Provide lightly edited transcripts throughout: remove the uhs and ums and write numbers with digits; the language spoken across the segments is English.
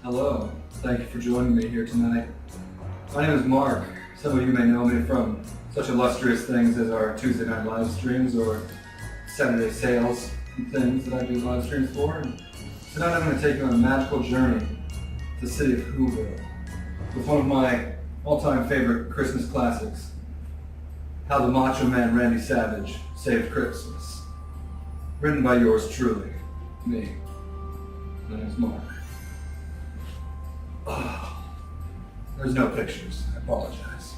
Hello, thank you for joining me here tonight. My name is Mark. Some of you may know me from such illustrious things as our Tuesday night live streams or Saturday sales and things that I do live streams for. And tonight I'm going to take you on a magical journey to the city of Whoville with one of my all-time favorite Christmas classics, How the Macho Man Randy Savage Saved Christmas. Written by yours truly, me. My name is Mark. Oh, there's no pictures. I apologize.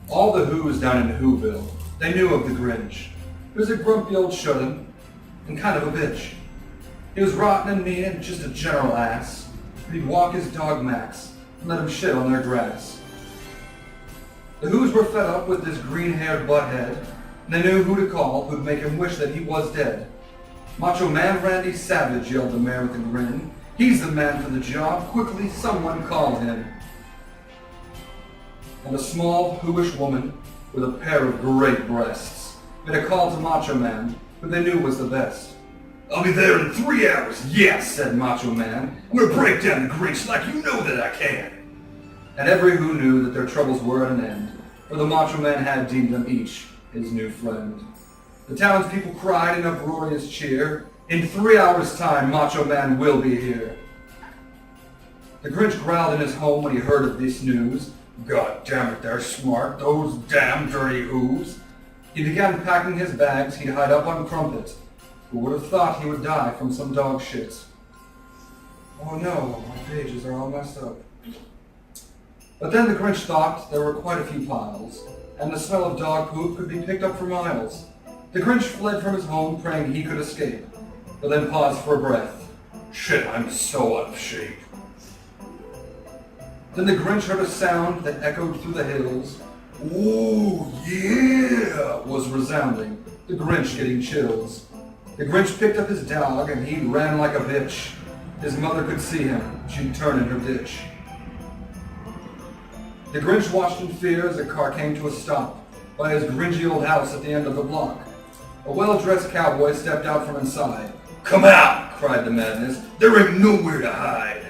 All the Who's down in Whoville, they knew of the Grinch. He was a grumpy old shut-in and kind of a bitch. He was rotten and mean and just a general ass. He'd walk his dog Max and let him shit on their grass. The Who's were fed up with this green-haired butthead, and they knew who to call who'd make him wish that he was dead. Macho Man Randy Savage, yelled the mayor with a grin. He's the man for the job. Quickly, someone call him. And a small, whoish woman with a pair of great breasts made a call to Macho Man, who they knew was the best. "I'll be there in 3 hours, yes," said Macho Man. "I'm gonna break down the Grinch like you know that I can." And every Who knew that their troubles were at an end, for the Macho Man had deemed them each his new friend. The townspeople cried in uproarious cheer, "In 3 hours' time, Macho Man will be here." The Grinch growled in his home when he heard of this news. "God damn it, they're smart, those damn dirty Who's." He began packing his bags he'd hide up on Crumpet. Who would have thought he would die from some dog shit? Oh no, my pages are all messed up. But then the Grinch thought there were quite a few piles, and the smell of dog poop could be picked up for miles. The Grinch fled from his home, praying he could escape, but then paused for a breath. "Shit, I'm so out of shape." Then the Grinch heard a sound that echoed through the hills. "Ooh, yeah," was resounding, the Grinch getting chills. The Grinch picked up his dog and he ran like a bitch. His mother could see him, she'd turn in her ditch. The Grinch watched in fear as a car came to a stop by his Grinchy old house at the end of the block. A well-dressed cowboy stepped out from inside. "Come out!" cried the madness. "There ain't nowhere to hide.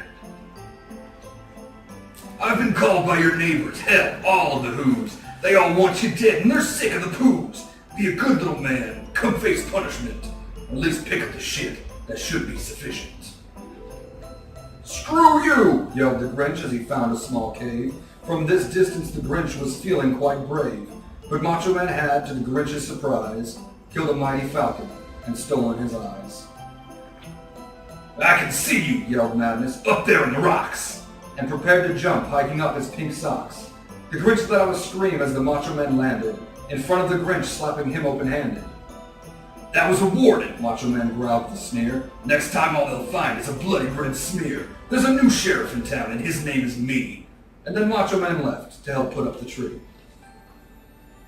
I've been called by your neighbors, hell, all of the Who's. They all want you dead and they're sick of the poos. Be a good little man, come face punishment. Or at least pick up the shit. That should be sufficient." "Screw you!" yelled the Grinch as he found a small cave. From this distance the Grinch was feeling quite brave. But Macho Man had, to the Grinch's surprise, killed a mighty falcon and stolen his eyes. "I can see you," yelled Madness, "up there in the rocks," and prepared to jump, hiking up his pink socks. The Grinch let out a scream as the Macho Man landed, in front of the Grinch, slapping him open-handed. "That was a warning," Macho Man growled with a sneer. "Next time all they'll find is a bloody red smear. There's a new sheriff in town and his name is me." And then Macho Man left to help put up the tree.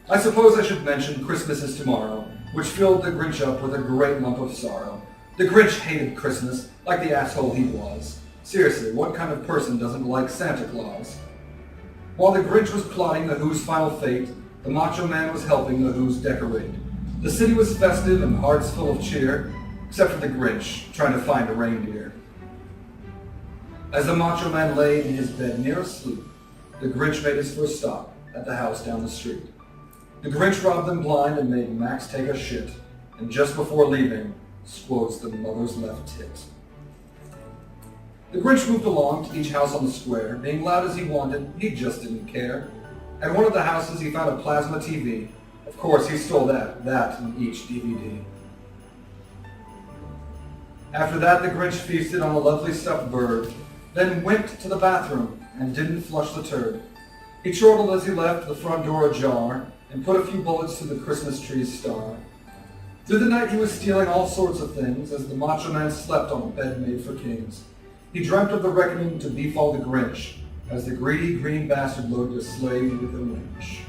I suppose I should mention Christmas is Tomorrow, which filled the Grinch up with a great lump of sorrow. The Grinch hated Christmas, like the asshole he was. Seriously, what kind of person doesn't like Santa Claus? While the Grinch was plotting the Who's final fate, the Macho Man was helping the Who's decorate. The city was festive and hearts full of cheer, except for the Grinch, trying to find a reindeer. As the Macho Man lay in his bed near asleep, the Grinch made his first stop at the house down the street. The Grinch robbed them blind and made Max take a shit, and just before leaving, squoze the mother's left tit. The Grinch moved along to each house on the square, being loud as he wanted, he just didn't care. At one of the houses he found a plasma TV. Of course, he stole that in each DVD. After that, the Grinch feasted on a lovely stuffed bird, then went to the bathroom and didn't flush the turd. He chortled as he left the front door ajar and put a few bullets through the Christmas tree's star. Through the night he was stealing all sorts of things as the Macho Man slept on a bed made for kings. He dreamt of the reckoning to befall the Grinch as the greedy green bastard loaded a sleigh with a winch.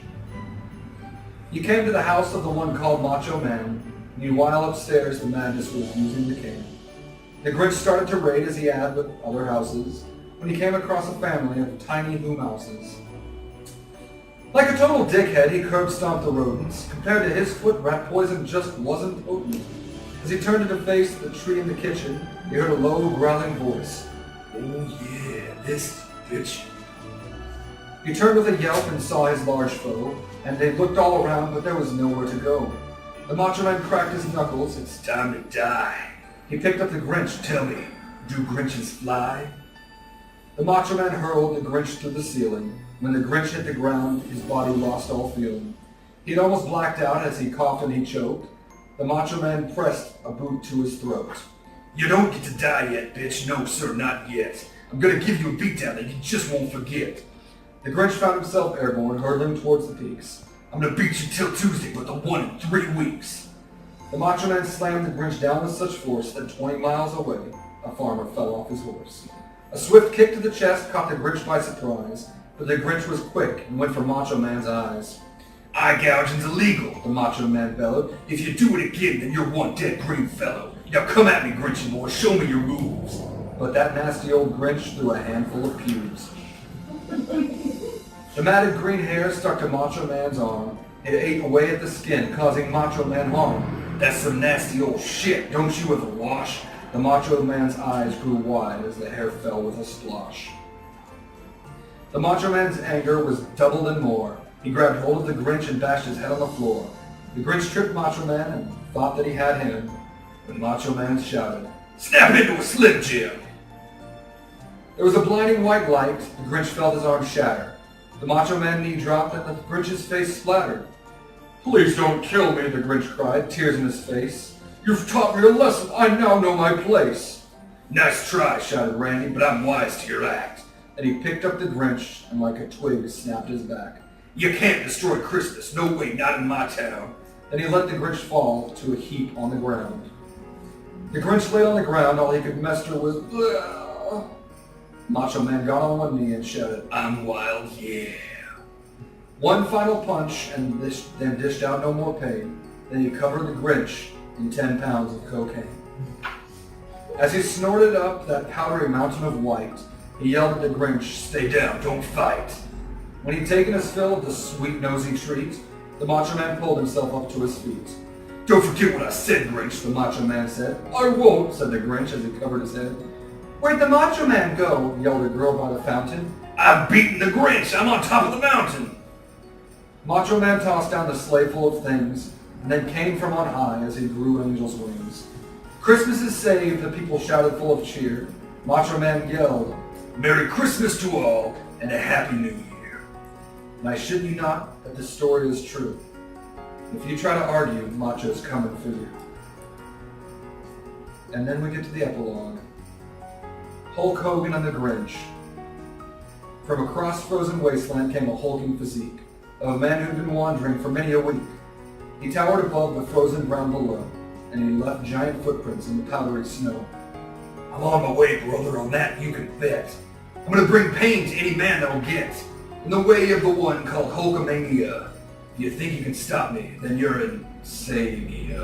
He came to the house of the one called Macho Man. Meanwhile upstairs the madness was using the cane. The Grinch started to raid as he had with other houses when he came across a family of tiny Who mouses. Like a total dickhead, he curb-stomped the rodents. Compared to his foot, rat poison just wasn't potent. As he turned to face the tree in the kitchen, he heard a low, growling voice. Oh yeah, this bitch. He turned with a yelp and saw his large foe, and they looked all around, but there was nowhere to go. The Macho Man cracked his knuckles. It's time to die. He picked up the Grinch. Tell me, do Grinches fly? The Macho Man hurled the Grinch through the ceiling. When the Grinch hit the ground, his body lost all feeling. He had almost blacked out as he coughed and he choked. The Macho Man pressed a boot to his throat. You don't get to die yet, bitch. No, sir, not yet. I'm gonna give you a beatdown that you just won't forget. The Grinch found himself airborne, hurtling towards the peaks. I'm gonna beat you till Tuesday, but the one in 3 weeks. The Macho Man slammed the Grinch down with such force that 20 miles away, a farmer fell off his horse. A swift kick to the chest caught the Grinch by surprise, but the Grinch was quick and went for Macho Man's eyes. Eye gouging's illegal, the Macho Man bellowed. If you do it again, then you're one dead green fellow. Now come at me, Grinchy boy, show me your moves. But that nasty old Grinch threw a handful of pubes. The matted green hair stuck to Macho Man's arm. It ate away at the skin, causing Macho Man harm. That's some nasty old shit, don't you ever wash? The Macho Man's eyes grew wide as the hair fell with a splosh. The Macho Man's anger was doubled and more. He grabbed hold of the Grinch and bashed his head on the floor. The Grinch tripped Macho Man and thought that he had him, when Macho Man shouted, "Snap into a Slim Jim!" There was a blinding white light. The Grinch felt his arm shatter. The Macho Man knee dropped and the Grinch's face splattered. "Please don't kill me," the Grinch cried, tears in his face. "You've taught me a lesson. I now know my place." "Nice try," shouted Randy, "but I'm wise to your act." And he picked up the Grinch and like a twig snapped his back. "You can't destroy Christmas. No way, not in my town." Then he let the Grinch fall to a heap on the ground. The Grinch laid on the ground. All he could muster was, "Bleh." Macho Man got on one knee and shouted, "I'm wild, yeah." One final punch and then dished out no more pain. Then he covered the Grinch in 10 pounds of cocaine. As he snorted up that powdery mountain of white, he yelled at the Grinch, "Stay down, don't fight." When he'd taken his fill of the sweet nosy treat, the Macho Man pulled himself up to his feet. "Don't forget what I said, Grinch," the Macho Man said. "I won't," said the Grinch as he covered his head. "Where'd the Macho Man go?" yelled a girl by the fountain. "I've beaten the Grinch. I'm on top of the mountain." Macho Man tossed down the sleigh full of things, and then came from on high as he grew angel's wings. "Christmas is saved," the people shouted full of cheer. Macho Man yelled, "Merry Christmas to all, and a Happy New Year." And I shit you not that this story is true. If you try to argue, Macho's coming for you. And then we get to the epilogue. Hulk Hogan and the Grinch. From across frozen wasteland came a hulking physique of a man who'd been wandering for many a week. He towered above the frozen ground below, and he left giant footprints in the powdery snow. "I'm on my way, brother, on that you can bet. I'm gonna bring pain to any man that'll get in the way of the one called Hulkamania. If you think you can stop me, then you're insane."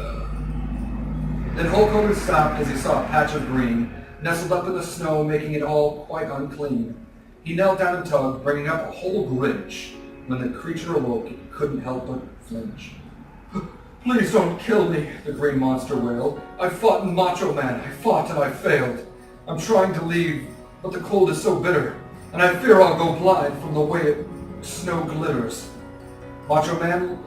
Then Hulk Hogan stopped as he saw a patch of green nestled up in the snow, making it all quite unclean. He knelt down and tugged, bringing up a whole Grinch. When the creature awoke, he couldn't help but flinch. "Please don't kill me," the green monster wailed. "I fought in Macho Man. I fought and I failed. I'm trying to leave, but the cold is so bitter, and I fear I'll go blind from the way snow glitters." Macho Man,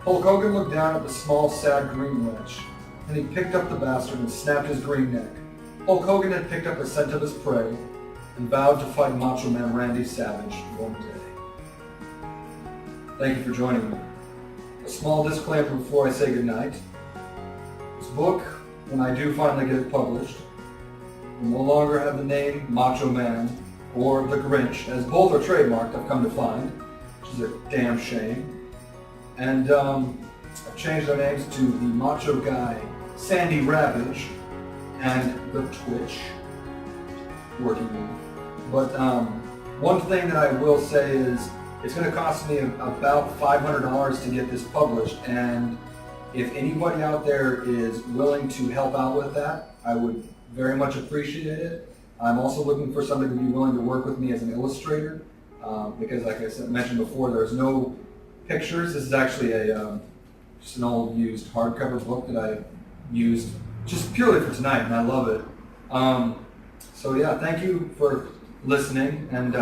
Hulk Hogan looked down at the small, sad green wretch, and he picked up the bastard and snapped his green neck. Hulk Hogan had picked up the scent of his prey and vowed to fight Macho Man Randy Savage one day. Thank you for joining me. A small disclaimer before I say goodnight. This book, when I do finally get it published, will no longer have the name Macho Man or The Grinch, as both are trademarked, I've come to find, which is a damn shame. And I've changed their names to the Macho Guy Sandy Ravage and the Twitch working with. But one thing that I will say is it's going to cost me about $500 to get this published, and if anybody out there is willing to help out with that, I would very much appreciate it. I'm also looking for somebody to be willing to work with me as an illustrator, because like I mentioned before, there's no pictures. This is actually just an old used hardcover book that I used just purely for tonight, and I love it. So yeah, thank you for listening, and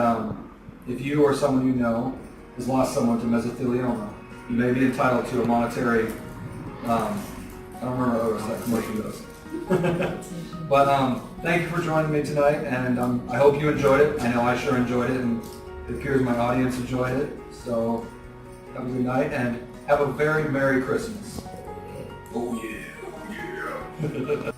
if you or someone you know has lost someone to mesothelioma, you may be entitled to a monetary, I don't remember what that commercial goes. But thank you for joining me tonight, and I hope you enjoyed it. I know I sure enjoyed it, and it appears my audience enjoyed it. So have a good night, and have a very Merry Christmas. Oh yeah, oh yeah.